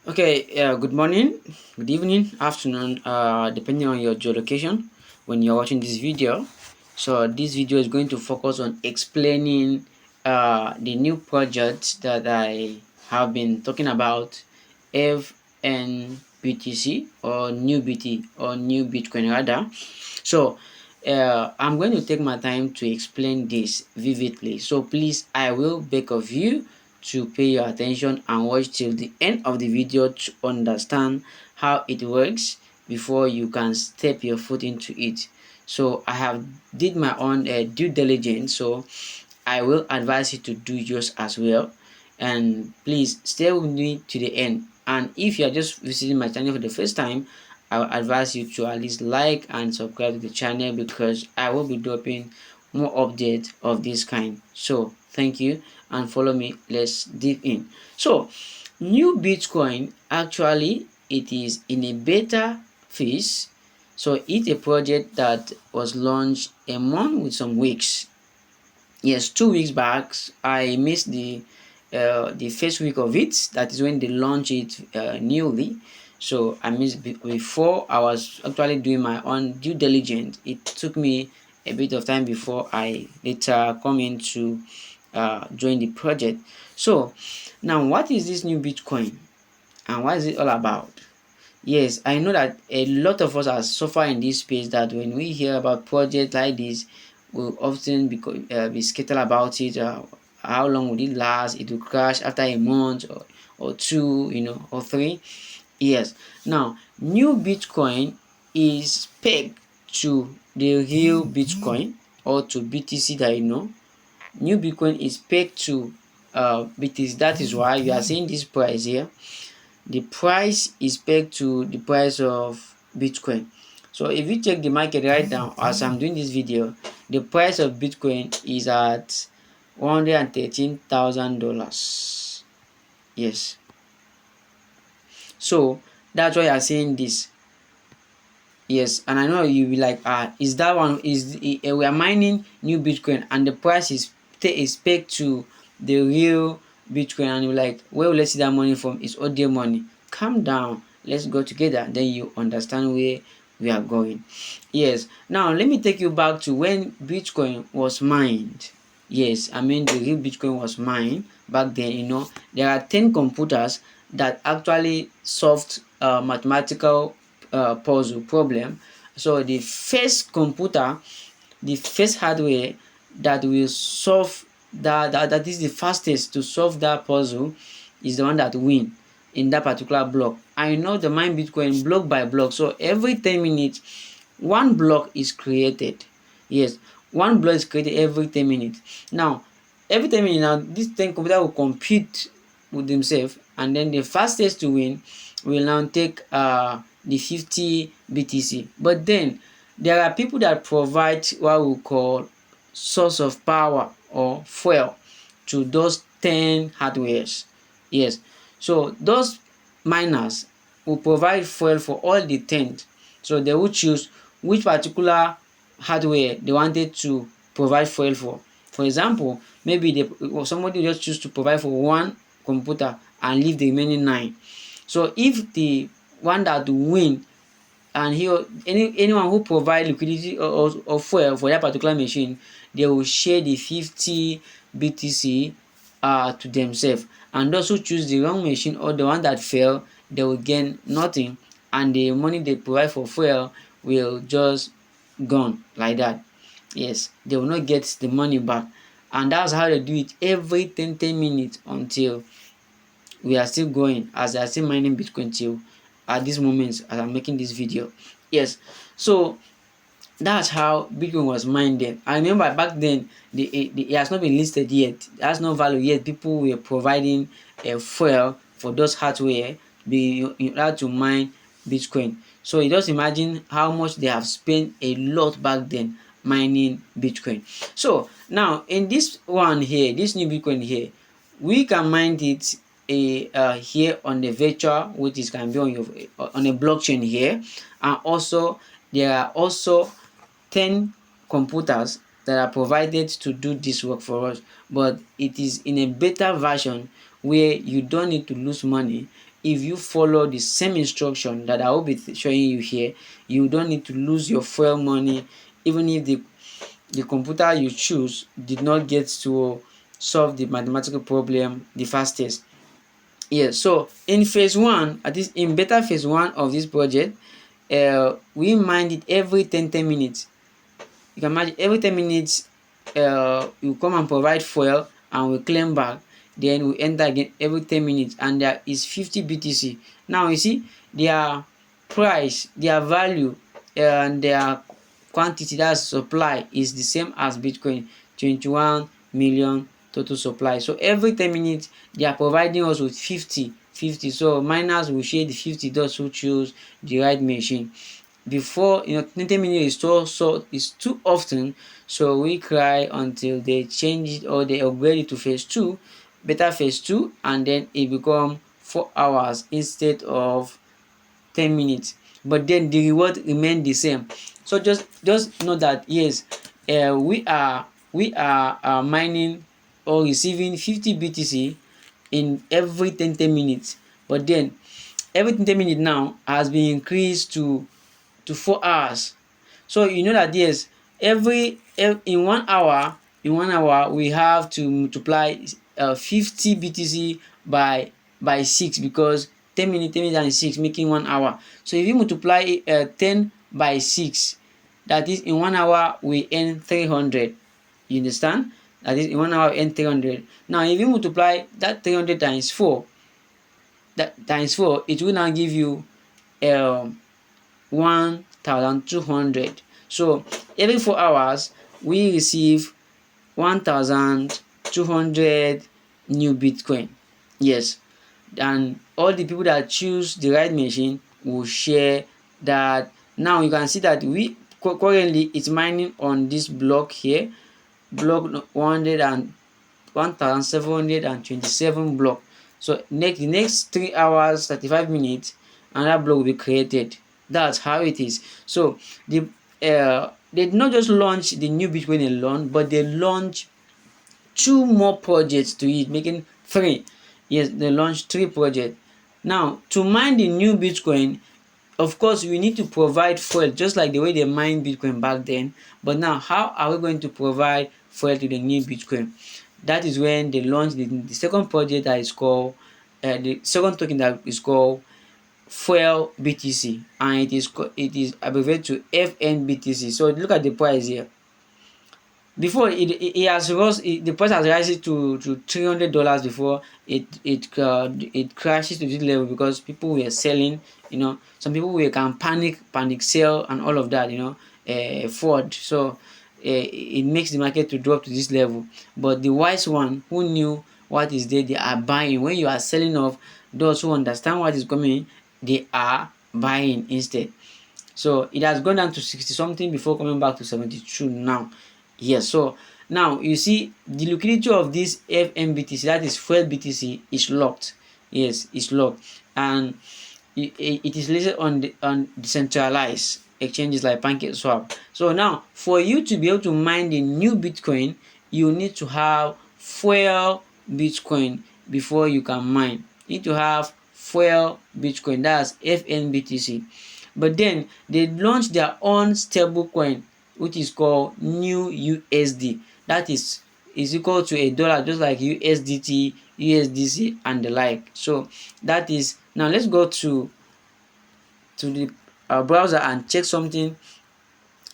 Okay, good morning, good evening, afternoon, depending on your geolocation when you're watching this video. So this video is going to focus on explaining the new project that I have been talking about, FNBTC or new BT or new Bitcoin rather. So I'm going to take my time to explain this vividly. So please, I will beg of you to pay your attention and watch till the end of the video to understand how it works before you can step your foot into it. So I have did my own due diligence, so I will advise you to do yours as well. And please stay with me to the end. And if you are just visiting my channel for the first time, I will advise you to at least like and subscribe to the channel because I will be dropping more updates of this kind. So thank you and follow me. Let's deep in. So new Bitcoin, actually it is in a beta phase. So it's a project that was launched a month with some weeks. Yes, 2 weeks back I missed the first week of it. That is when they launched it newly. So I missed before. I was actually doing my own due diligence. It took me a bit of time before I later come in to join the project. So now, what is this new Bitcoin and what is it all about? Yes, I know that a lot of us are suffering in this space, that when we hear about projects like this, we'll often be scattered about it. How long will it last? It will crash after a month or two, or three. Yes. Now, new Bitcoin is pegged to the real Bitcoin or to BTC that you know. New Bitcoin is pegged to BTC. That is why you are seeing this price here. The price is pegged to the price of Bitcoin. So if you check the market right now as I'm doing this video, the price of Bitcoin is at $113,000. Yes. So that's why you're seeing this. Yes, and I know you'll be like, is that one we are mining new Bitcoin and the price is pegged to the real Bitcoin, and you're like, where will I see that money from? It's audio money. Calm down, let's go together, then you understand where we are going. Yes, now let me take you back to when Bitcoin was mined. Yes, I mean the real Bitcoin was mined back then. There are 10 computers that actually solved mathematical puzzle problem. So the first computer, the first hardware that will solve that is the fastest to solve that puzzle is the one that win in that particular block. I know the mine Bitcoin block by block. So every 10 minutes, one block is created. Yes, one block is created every 10 minutes. Now, every 10 minutes, now this 10 computer will compete with themselves, and then the fastest to win will now take the 50 BTC. But then there are people that provide what we call source of power or fuel to those 10 hardwares. Yes, so those miners will provide fuel for all the 10. So they will choose which particular hardware they wanted to provide fuel for. For example, maybe somebody just choose to provide for one computer and leave the remaining 9. So if the one that win, and anyone who provide liquidity or fuel for that particular machine, they will share the 50 BTC to themselves, and those who choose the wrong machine or the one that fail, they will gain nothing, and the money they provide for fuel will just gone like that. Yes, they will not get the money back, and that's how they do it every 10 minutes until we are still going, as I are still mining Bitcoin till at this moment as I'm making this video. Yes, so that's how Bitcoin was mined then. I remember back then it has not been listed yet. It has no value yet. People were providing a fuel for those hardware in order to mine Bitcoin. So you just imagine how much they have spent a lot back then mining Bitcoin. So now in this one here, this new Bitcoin here, we can mine it here on the virtual, which is can be on a blockchain here, and also there are also 10 computers that are provided to do this work for us, but it is in a beta version where you don't need to lose money. if you follow the same instruction that I will be showing you here, you don't need to lose your fuel money, even if the computer you choose did not get to solve the mathematical problem the fastest. Yes, so in phase one, at least in beta phase one of this project, we mined it every 10 minutes. You can imagine every 10 minutes, you come and provide fuel and we claim back. Then we enter again every 10 minutes, and there is 50 BTC. Now you see their price, their value, and their quantity, that's supply, is the same as Bitcoin, 21 million total supply. So every 10 minutes they are providing us with 50. So miners will share the 50 those who choose the right machine. Before, 20 minutes is too often, so we cry until they change it or they upgrade it to phase 2, beta phase 2, and then it become 4 hours instead of 10 minutes, but then the reward remain the same. So just know that yes, we are mining or receiving 50 BTC in every 10 minutes, but then every 10 minutes now has been increased to 4 hours. So you know that yes, in 1 hour, we have to multiply 50 BTC by 6, because 10 minutes and 6 making 1 hour. So if you multiply 10 by 6, that is in 1 hour we earn 300. You understand? That is in 1 hour we earn 300. Now if you multiply that 300 times 4, it will now give you 1,200. So every 4 hours we receive 1,200 new Bitcoin. Yes, and all the people that choose the right machine will share that. Now you can see that we currently it's mining on this block here, block 1,727 block. So the next 3 hours 35 minutes, another block will be created. That's how it is. So they did not just launch the new Bitcoin alone, but they launched 2 more projects to it, making 3. Yes, they launched 3 projects. Now to mine the new Bitcoin, of course we need to provide fuel, just like the way they mined Bitcoin back then. But now how are we going to provide fuel to the new Bitcoin? That is when they launched the second project that is called the second token that is called fuel BTC, and it is abbreviated to FNBTC. So look at the price here. Before it has rose, the price has risen to $300 before it crashes to this level, because people were selling. Some people can panic sell and all of that. Fraud. So it makes the market to drop to this level. But the wise one who knew what is there, they are buying. When you are selling off, those who understand what is coming, they are buying instead. So it has gone down to 60 something before coming back to 72 now. Yes, so now you see the liquidity of this FNBTC, that is fuel BTC, is locked. Yes, it's locked, and it is listed on decentralized exchanges like PancakeSwap. So now for you to be able to mine the new Bitcoin, you need to have fuel Bitcoin before you can mine. You need to have fuel Bitcoin, that's FNBTC. But then they launched their own stable coin, which is called NEWUSD. That is equal to $1, just like USDT, USDC, and the like. So that is, now let's go to the browser and check something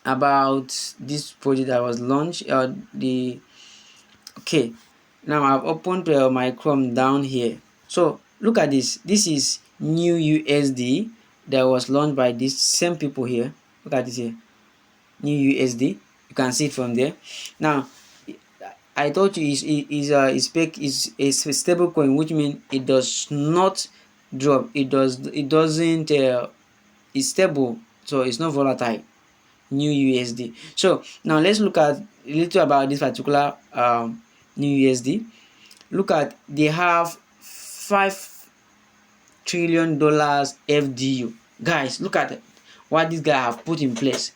about this project that was launched. Okay, now I've opened my Chrome down here. So look at this. This is NEWUSD that was launched by these same people here. Look at this here, NEWUSD. You can see it from there. Now I told you is a stable coin, which means it does not drop. It doesn't it's stable, so it's not volatile. NEWUSD. So now let's look at a little about this particular NEWUSD. Look at, they have $5 trillion FDU. Guys, look at what this guy have put in place.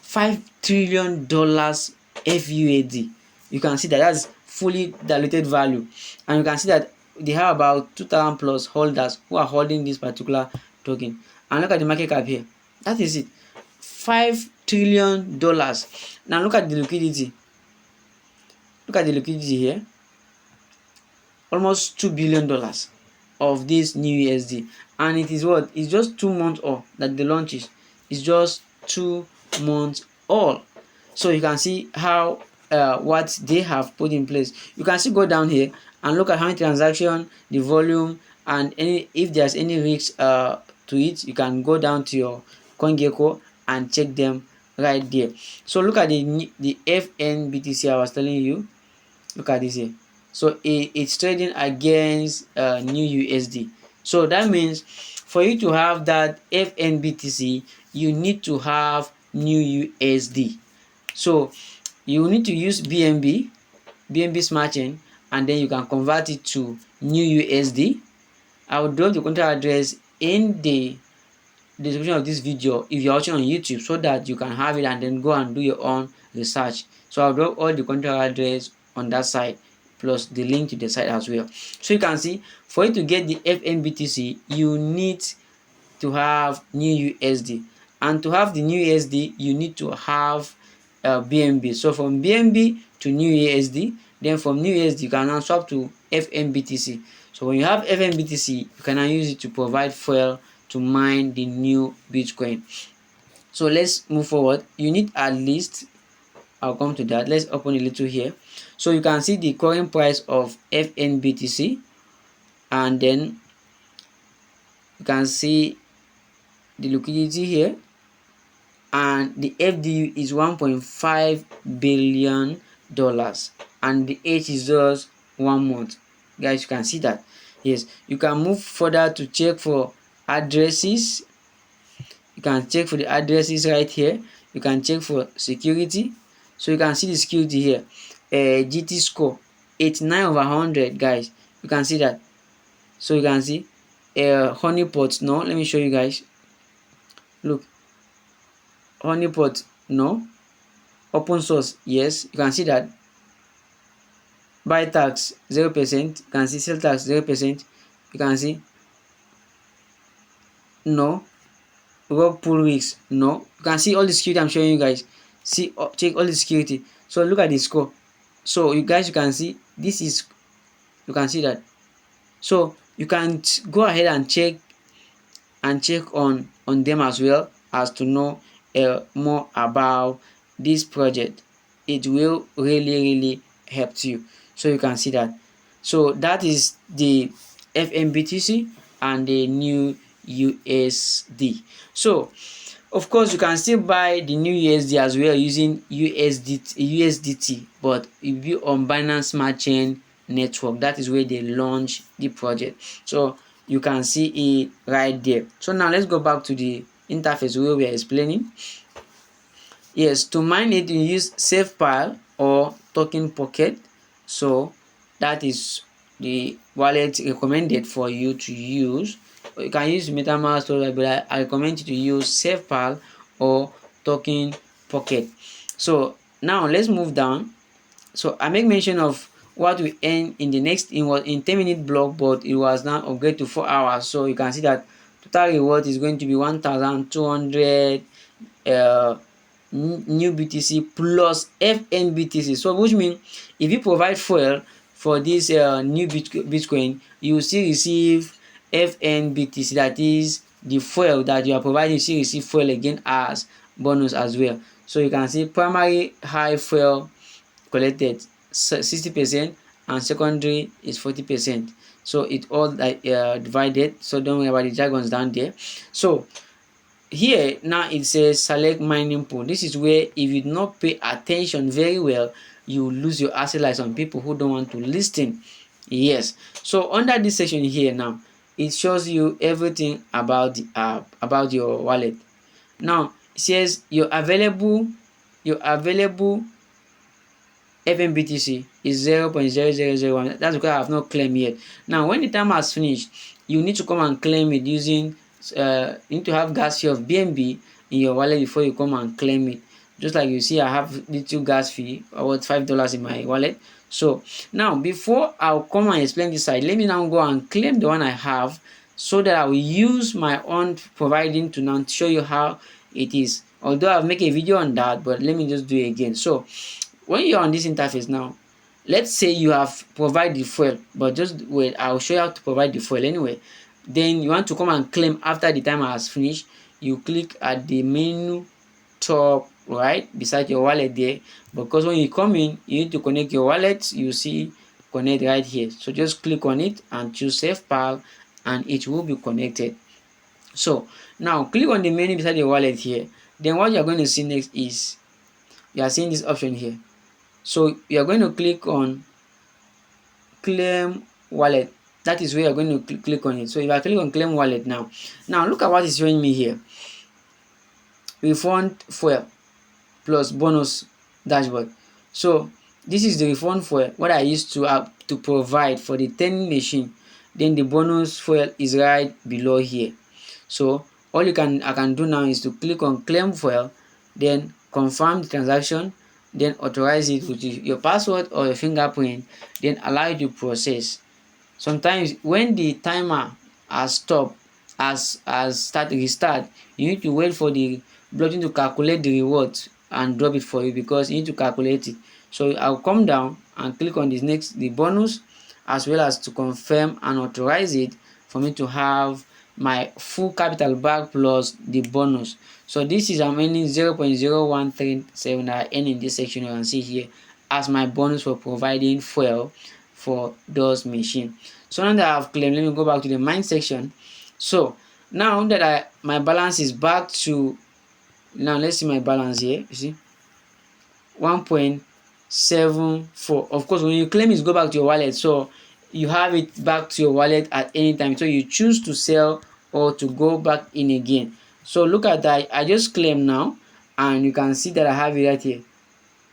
$5 trillion FUAD. You can see that that's fully diluted value, and you can see that they have about 2,000 plus holders who are holding this particular token. And look at the market cap here. That is it. $5 trillion. Now look at the liquidity. Look at the liquidity here. Almost $2 billion of this NEWUSD. And it is what? It's just 2 months off that the launch is. It's just 2 months all. So you can see how what they have put in place. You can still go down here and look at how many transactions, the volume, and if there's any risks to it. You can go down to your CoinGecko and check them right there. So look at the FNBTC I was telling you. Look at this here. So it's trading against NEWUSD. So that means for you to have that FNBTC, you need to have NEWUSD. So you need to use BNB Smart Chain, and then you can convert it to NEWUSD. I will drop the contract address in the description of this video if you're watching on YouTube, so that you can have it and then go and do your own research. So I'll drop all the contract address on that side, plus the link to the site as well. So you can see, for you to get the FNBTC, you need to have NEWUSD, and to have the NEWUSD, you need to have BNB. So from BNB to NEWUSD, then from NEWUSD you can now swap to FNBTC. So when you have FNBTC, you can now use it to provide fuel to mine the new Bitcoin. So let's move forward. You need at least, I'll come to that. Let's open a little here. So you can see the current price of FNBTC, and then you can see the liquidity here, and the FDV is $1.5 billion, and the age is just 1 month. Guys, you can see that. Yes, you can move further to check for addresses. You can check for the addresses right here. You can check for security. So you can see the security here. GT score 89/100, guys. You can see that. So you can see honeypot. No, let me show you guys. Look, honeypot, no. Open source, yes. You can see that. Buy tax 0%. You can see sell tax 0%. You can see no. Rug pull risks, no. You can see all the security I'm showing you guys. See, check all the security. So look at the score. So you guys, you can see this is, you can see that. So you can go ahead and check on them as well, as to know more about this project. It will really help you. So you can see that. So that is the FNBTC and the NEWUSD. So of course you can still buy the NEWUSD as well using USDT, but if you on Binance Smart Chain network, that is where they launch the project. So you can see it right there. So now let's go back to the interface where we are explaining. Yes, to mine it, you use safepal or token pocket. So that is the wallet recommended for you to use. You can use MetaMask, but I recommend you to use safepal or token pocket. So now let's move down. So I make mention of what we earn in the next in 10-minute block, but it was now upgraded to 4 hours. So you can see that total reward is going to be 1,200 new BTC plus FNBTC. So which means if you provide fuel for this new Bitcoin, you will still receive FNBTC, that is the fuel that you are providing. You still receive fuel again as bonus as well. So you can see primary high fuel collected 60% and secondary is 40%. So it all divided. So don't worry about the jargons down there. So here now it says select mining pool. This is where if you do not pay attention very well, you lose your asset, like some people who don't want to listen. Yes. So under this section here now, it shows you everything about the app, about your wallet. Now it says your available FNBTC is 0.0001. That's because I have not claimed yet. Now when the time has finished, you need to come and claim it using you need to have gas fee of BNB in your wallet before you come and claim it. Just like you see, I have little gas fee about $5 in my wallet. So now before I'll come and explain this side, let me now go and claim the one I have, so that I will use my own providing to now show you how it is. Although I've made a video on that, but let me just do it again. So when you're on this interface now, let's say you have provided the fuel, but just wait, I'll show you how to provide the fuel anyway. Then you want to come and claim after the timer has finished. You click at the menu top right beside your wallet there, because when you come in, you need to connect your wallet. You see connect right here, so just click on it and choose safepal, and it will be connected. So now click on the menu beside your wallet here. Then what you are going to see next is you are seeing this option here. So you are going to click on claim wallet. That is where you are going to click on it. So if I click on claim wallet now look at what is showing me here. Refund fuel plus bonus dashboard. So this is the refund fuel what I used to provide for the 10 machine. Then the bonus fuel is right below here. So all I can do now is to click on claim fuel, then confirm the transaction, then authorize it with your password or your fingerprint, then allow it to process. Sometimes when the timer has stopped, as restart, you need to wait for the blockchain to calculate the rewards and drop it for you, because you need to calculate it. So I'll come down and click on this next, the bonus, as well as to confirm and authorize it for me to have my full capital back plus the bonus. So this is I'm earning 0.0137 that I earn in this section. You can see here as my bonus for providing fuel for those machines. So now that I've claimed, let me go back to the mine section. So now that my balance is back to, now let's see my balance here. You see 1.74. Of course, when you claim it, go back to your wallet, so you have it back to your wallet at any time. So you choose to sell or to go back in again. So look at that, I just claim now, and you can see that I have it right here,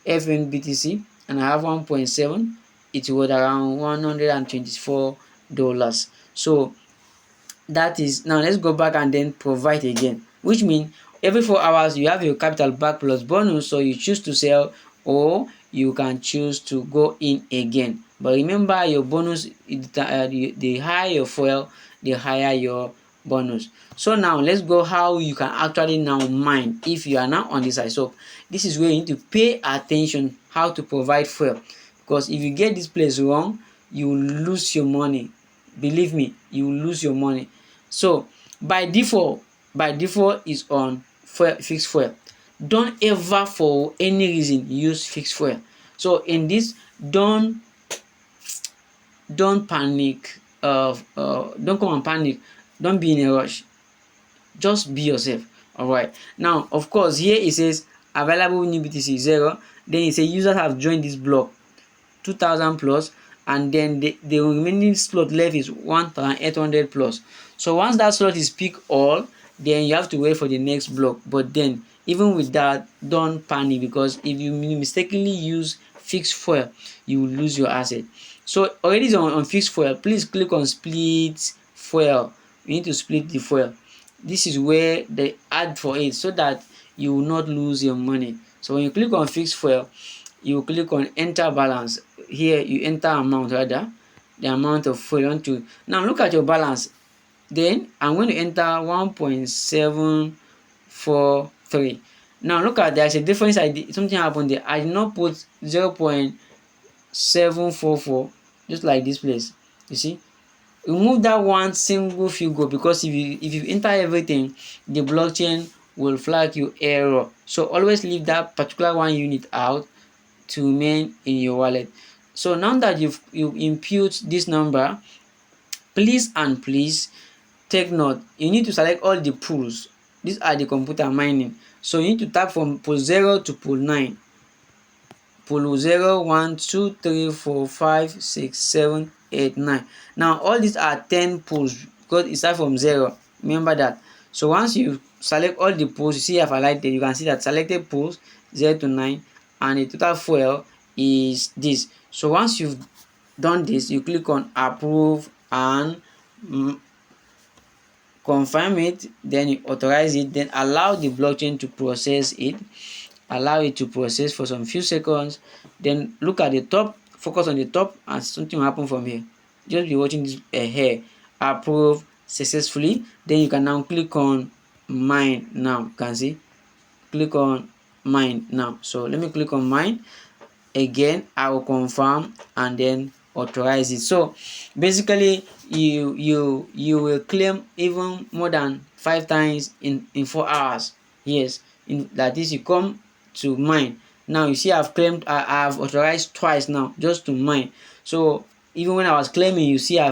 FNBTC, and I have 1.7. it was around $124. So that is, now let's go back and then provide again, which means every 4 hours you have your capital back plus bonus. So you choose to sell or you can choose to go in again. But remember, your bonus, the higher your fuel, the higher your bonus. So now let's go how you can actually now mine if you are now on this side. So this is where you need to pay attention how to provide fuel, because if you get this place wrong, you will lose your money. Believe me, you will lose your money. So by default is on fixed fuel. Don't ever for any reason use fixed fuel. So in this, don't panic, don't come and panic, don't be in a rush, just be yourself. All right, now of course here it says available new BTC 0, then it says users have joined this block 2000 plus, and then the remaining slot left is 1800 plus. So once that slot is picked all, then you have to wait for the next block. But then even with that, don't panic, because if you mistakenly use fixed fuel, you will lose your asset. So already on fixed fuel, please click on split fuel. You need to split the fuel. This is where they add for it, so that you will not lose your money. So when you click on fixed fuel, you click on enter balance. Here you enter amount, rather the amount of fuel you want to. Now look at your balance. Then I'm going to enter 1.743. now look at, there's a difference. Something happened there. I did not put 0.744, just like this place. You see, remove that one single figure, because if you enter everything, the blockchain will flag you error. So always leave that particular one unit out to remain in your wallet. So now that you impute this number, please take note, you need to select all the pools. These are the computer mining. So you need to tap from pool 0 to pool 9. Pool 0, 1, 2, 3, 4, 5, 6, 7, 8, 9. Now all these are 10 pools because it starts from 0. Remember that. So once you select all the pools, you see I've highlighted, you can see that selected pools 0 to 9, and the total fuel is this. So once you've done this, you click on approve and confirm it, then you authorize it, then allow the blockchain to process it, allow it to process for some few seconds. Then look at the top focus on the top and something will happen from here. Just be watching this here. Approve successfully. Then you can now click on mine. Now you can see, click on mine now. So let me click on mine again. I will confirm and then authorize it. So basically you will claim even more than 5 times in 4 hours. Yes, in that is, you come to mine now, you see I've claimed, I've authorized twice now just to mine. So even when I was claiming, you see I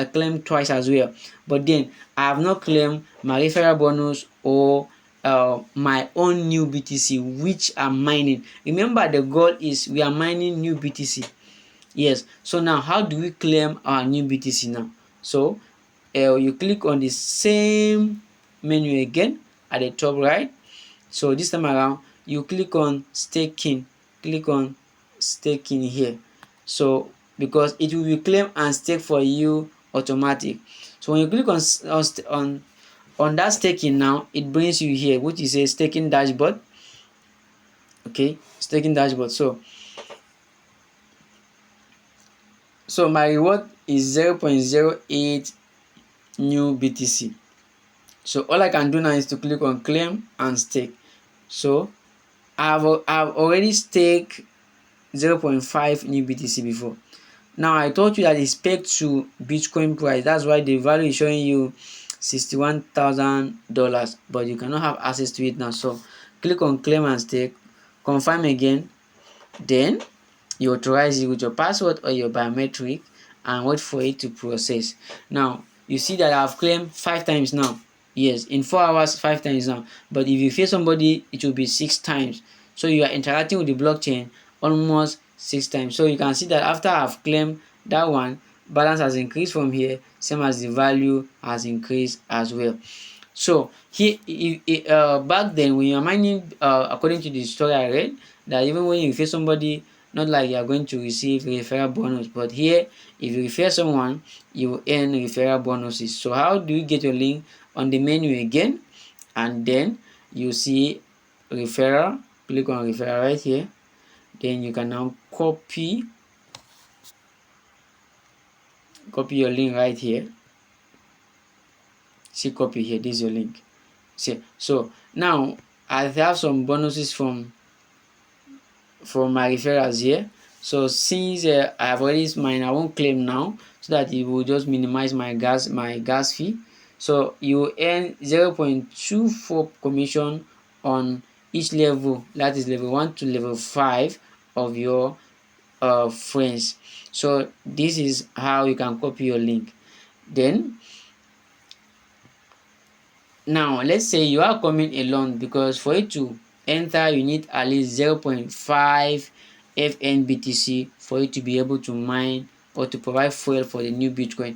claimed twice as well. But then I have not claimed my referral bonus or my own new BTC which I'm mining. Remember, the goal is we are mining new BTC. Yes. So now how do we claim our new BTC now? So you click on the same menu again at the top right. So this time around you click on staking. Click on staking here. So because it will be claim and stake for you automatic. So when you click on that staking now, it brings you here, which is a staking dashboard. Okay, staking dashboard. So my reward is 0.08 new BTC. So all I can do now is to click on claim and stake. So I've already staked 0.5 new BTC before. Now I told you that it's pegged to Bitcoin price. That's why the value is showing you $61,000, but you cannot have access to it now. So click on claim and stake, confirm again, then you authorize it with your password or your biometric and wait for it to process. Now you see that I've claimed 5 times now. Yes, in 4 hours 5 times now. But if you fear somebody, it will be 6 times. So you are interacting with the blockchain almost 6 times. So you can see that after I've claimed that one, balance has increased from here, same as the value has increased as well. So here, back then when you're mining, according to the story I read, that even when you fear somebody, not like you are going to receive referral bonus, but here if you refer someone, you will earn referral bonuses. So how do you get your link? On the menu again, and then you see referral, click on referral right here. Then you can now copy your link right here. See, copy here, this is your link. See, so now I have some bonuses from my referrals here. So since I have already mine, I won't claim now, so that it will just minimize my gas fee. So you earn 0.24 commission on each level, that is level 1 to level 5 of your friends. So this is how you can copy your link. Then now let's say you are coming alone, because for it to enter you need at least 0.5 FNBTC for you to be able to mine or to provide fuel for the new Bitcoin.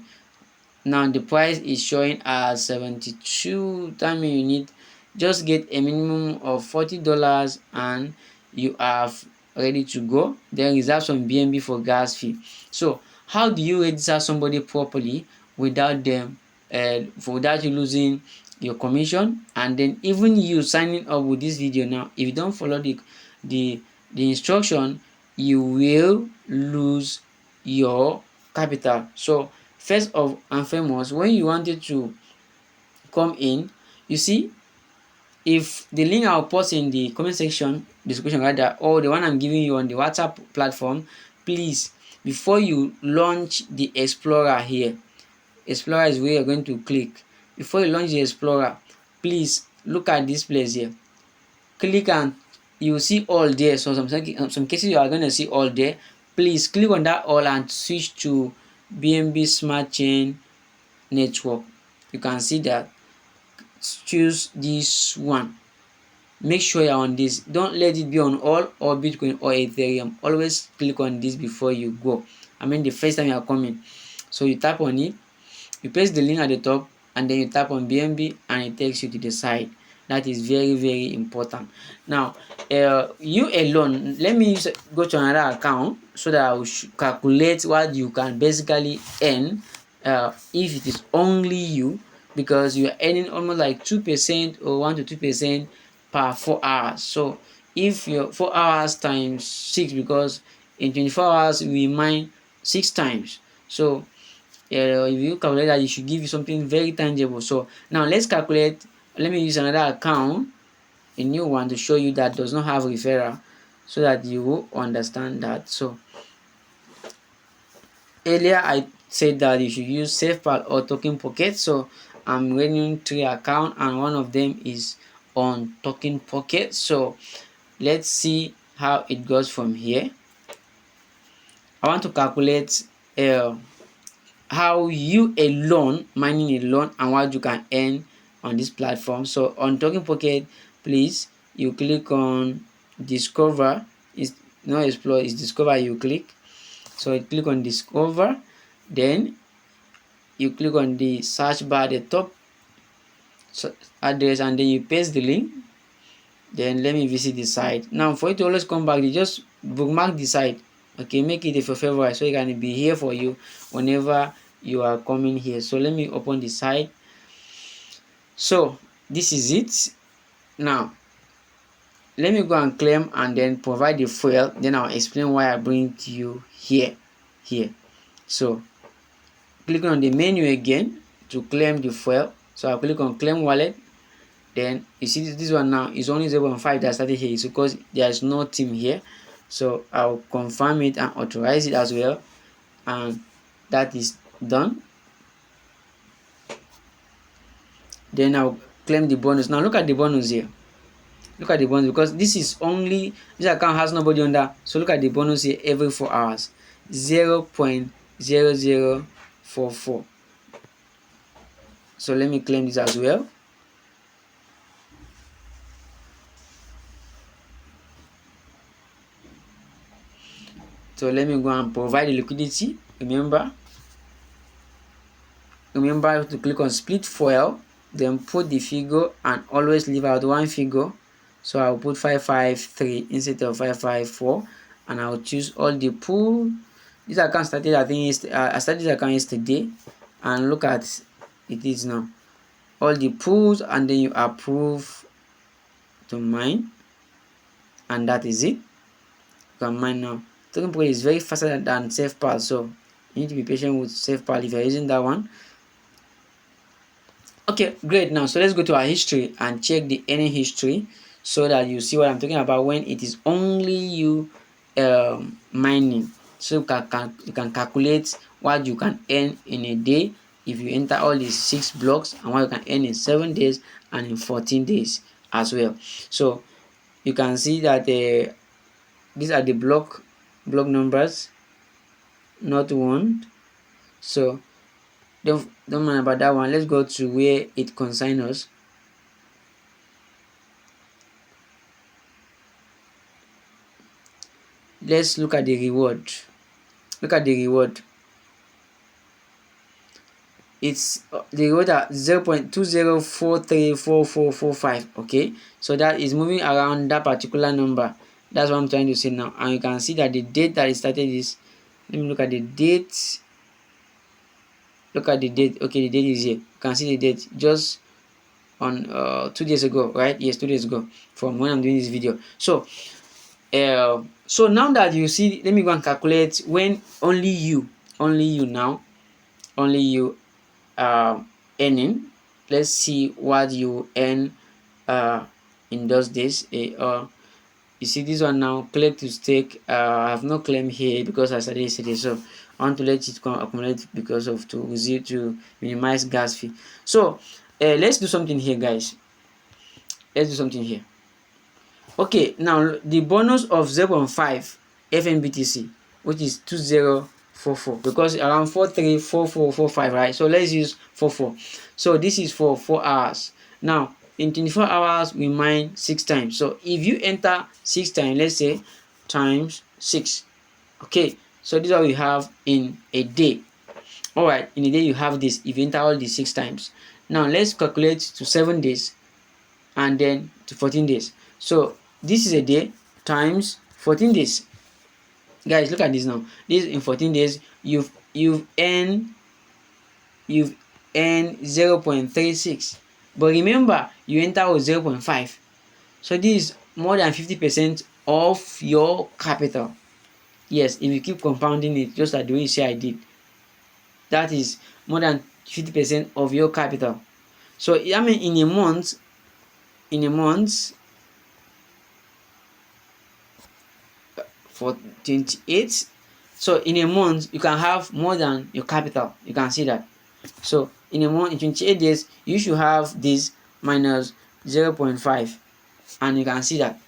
Now the price is showing as 72. That means you need just get a minimum of $40 and you are ready to go. Then reserve some BNB for gas fee. So how do you register somebody properly without them without you losing your commission? And then even you signing up with this video now, if you don't follow the instruction, you will lose your capital. So first of and foremost, when you wanted to come in, you see, if the link I'll post in the comment section, description rather, or the one I'm giving you on the WhatsApp platform, please, before you launch the Explorer here, Explorer is where you're going to click. Before you launch the Explorer, please look at this place here. Click and you see all there. So some cases you are going to see all there. Please click on that all and switch to BNB Smart Chain Network. You can see that. Choose this one. Make sure you're on this. Don't let it be on all or Bitcoin or Ethereum. Always click on this before you go. I mean the first time you are coming. So you tap on it, you paste the link at the top, and then you tap on BNB and it takes you to the side. That is very, very important. Now you alone, let me go to another account so that I will calculate what you can basically earn if it is only you, because you are earning almost like 2% or 1 to 2% per 4 hours. So if your 4 hours times 6, because in 24 hours we mine 6 times. So if you calculate that, it should give you something very tangible. So now let's calculate. Let me use another account, a new one, to show you that does not have referral, so that you will understand that. So earlier I said that you should use safepal or token pocket. So I'm running 3 accounts and one of them is on token pocket. So let's see how it goes from here. I want to calculate how you alone, mining alone, and what you can earn on this platform. So on token pocket, please, you click on discover. It's not explore, it's discover. You click. So you click on discover, then you click on the search bar at the top, address, and then you paste the link. Then let me visit the site. Now for it to always come back, you just bookmark the site. Okay, make it your favorite so it can be here for you whenever you are coming here. So let me open the site. So this is it. Now let me go and claim and then provide the fuel. Then I'll explain why I bring it to you here. So clicking on the menu again to claim the fuel. So I'll click on claim wallet. Then you see this one now is only 0.5 that started here. It's because there is no team here. So I'll confirm it and authorize it as well, and that is done. Then I'll claim the bonus. Now look at the bonus here. Look at the bonus, because this account has nobody on that. So look at the bonus here every 4 hours, 0.0044. So let me claim this as well. So let me go and provide the liquidity. Remember to click on split fuel, then put the figure and always leave out one figure. So I'll put 553 instead of 554, and I'll choose all the pool. This account started, I started this account yesterday, and look at it is now all the pools, and then you approve to mine, and that is it. You can mine now. Token pool is very faster than safepal, so you need to be patient with safepal if you're using that one. Okay, great. Now so let's go to our history and check the earning history, so that you see what I'm talking about when it is only you mining. So you can calculate what you can earn in a day if you enter all these 6 blocks, and what you can earn in 7 days and in 14 days as well. So you can see that these are the block numbers, not one. So don't mind about that one. Let's go to where it concerns us. Let's look at the reward. Look at the reward. It's the reward at 0.20434445. Okay, so that is moving around that particular number. That's what I'm trying to say now. And you can see that the date that it started is, let me look at the date. Look at the date. Okay, the date is here. You can see the date just on 2 days ago, right? Yes, 2 days ago from when I'm doing this video. So so now that you see, let me go and calculate when only you earning. Let's see what you earn in those days. You see this one now, collect to stake. I have no claim here because I started yesterday, so I want to let it accumulate because of to minimize gas fee. So let's do something here, guys. Let's do something here. Okay, now the bonus of 0.5 FNBTC, which is 2044, because around 434445, right? So let's use 44. So this is for 4 hours. Now in 24 hours we mine 6 times. So if you enter 6 times, let's say times 6, okay, so this is what we have in a day. All right, in a day you have this if you enter all these 6 times. Now let's calculate to 7 days and then to 14 days. So this is a day times 14 days. Guys, look at this now. This in 14 days you've earned 0.36. But remember, you enter with 0.5. So this is more than 50% of your capital. Yes, if you keep compounding it just like the way you say I did, that is more than 50% of your capital. So I mean in a month for 28, so in a month you can have more than your capital. You can see that. So in a month, in 28 days, you should have this minus 0.5, and you can see that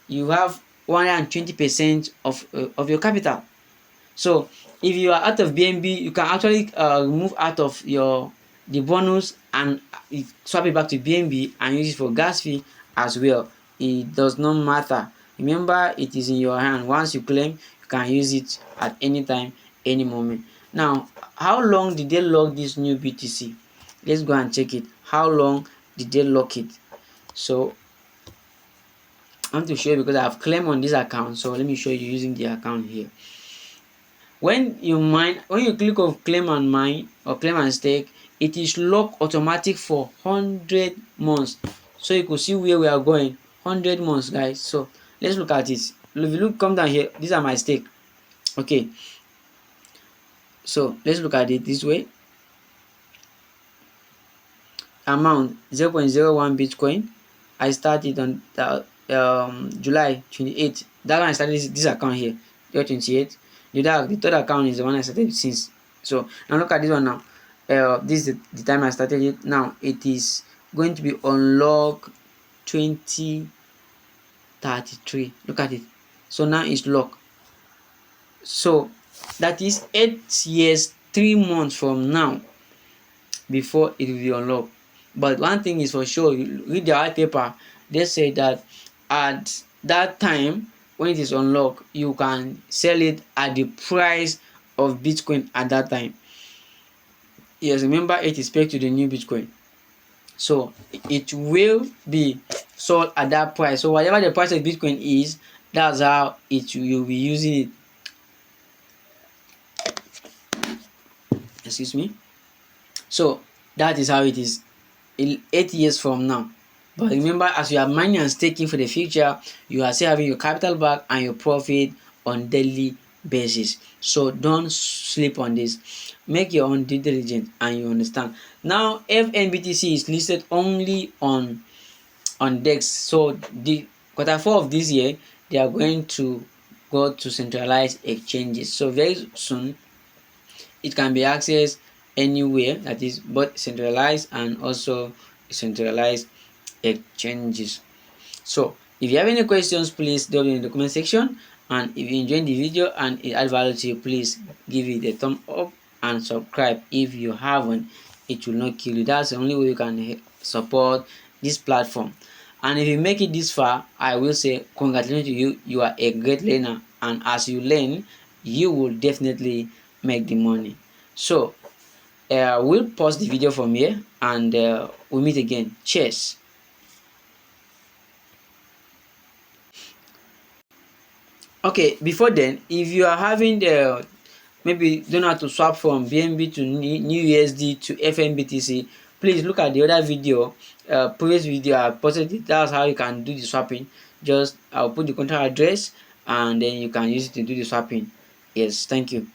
you have 120% of your capital. So if you are out of BNB, you can actually remove out of the bonus and swap it back to BNB and use it for gas fee as well. It does not matter. Remember, it is in your hand. Once you claim, you can use it at any time, any moment. Now, how long did they lock this new BTC? Let's go and check it. How long did they lock it? So I want to show you because I have claimed on this account. So let me show you using the account here. When you click on claim and mine or claim and stake, it is locked automatic for 100 months. So you could see where we are going. 100 months, guys. So let's look at it. If you come down here, these are my stake. Okay. So let's look at it this way. Amount 0.01 Bitcoin. I started on July 28th. That one I started this account here. July 28th. The third account is the one I started since. So now look at this one now. This is the time I started it. Now it is going to be unlocked 2033. Look at it. So now it's locked. So that is 8 years, 3 months from now before it will be unlocked. But one thing is for sure, you read the white paper, they say that at that time when it is unlocked, you can sell it at the price of Bitcoin at that time. Yes, remember it is pegged to the new Bitcoin. So it will be sold at that price. So whatever the price of Bitcoin is, that's how you'll be using it. Excuse me. So that is how it is 8 years from now. But remember, as you are mining and staking for the future, you are still having your capital back and your profit on daily basis. So don't sleep on this. Make your own due diligence and you understand. Now FNBTC is listed only on DEX. So the Q4 of this year, they are going to go to centralized exchanges. So very soon it can be accessed anywhere, that is both centralized and also centralized exchanges. So if you have any questions, please drop them in the comment section, and if you enjoyed the video and it add value to you, please give it a thumb up and subscribe. If you haven't, it will not kill you. That's the only way you can support this platform. And if you make it this far, I will say congratulations to you. You are a great learner, and as you learn, you will definitely make the money. So we'll pause the video from here and we'll meet again. Cheers. Okay, before then, if you are having the maybe don't know how to swap from BNB to NEWUSD to FNBTC, please look at the other video, previous video I posted it. That's how you can do the swapping. Just I'll put the contract address and then you can use it to do the swapping. Yes, thank you.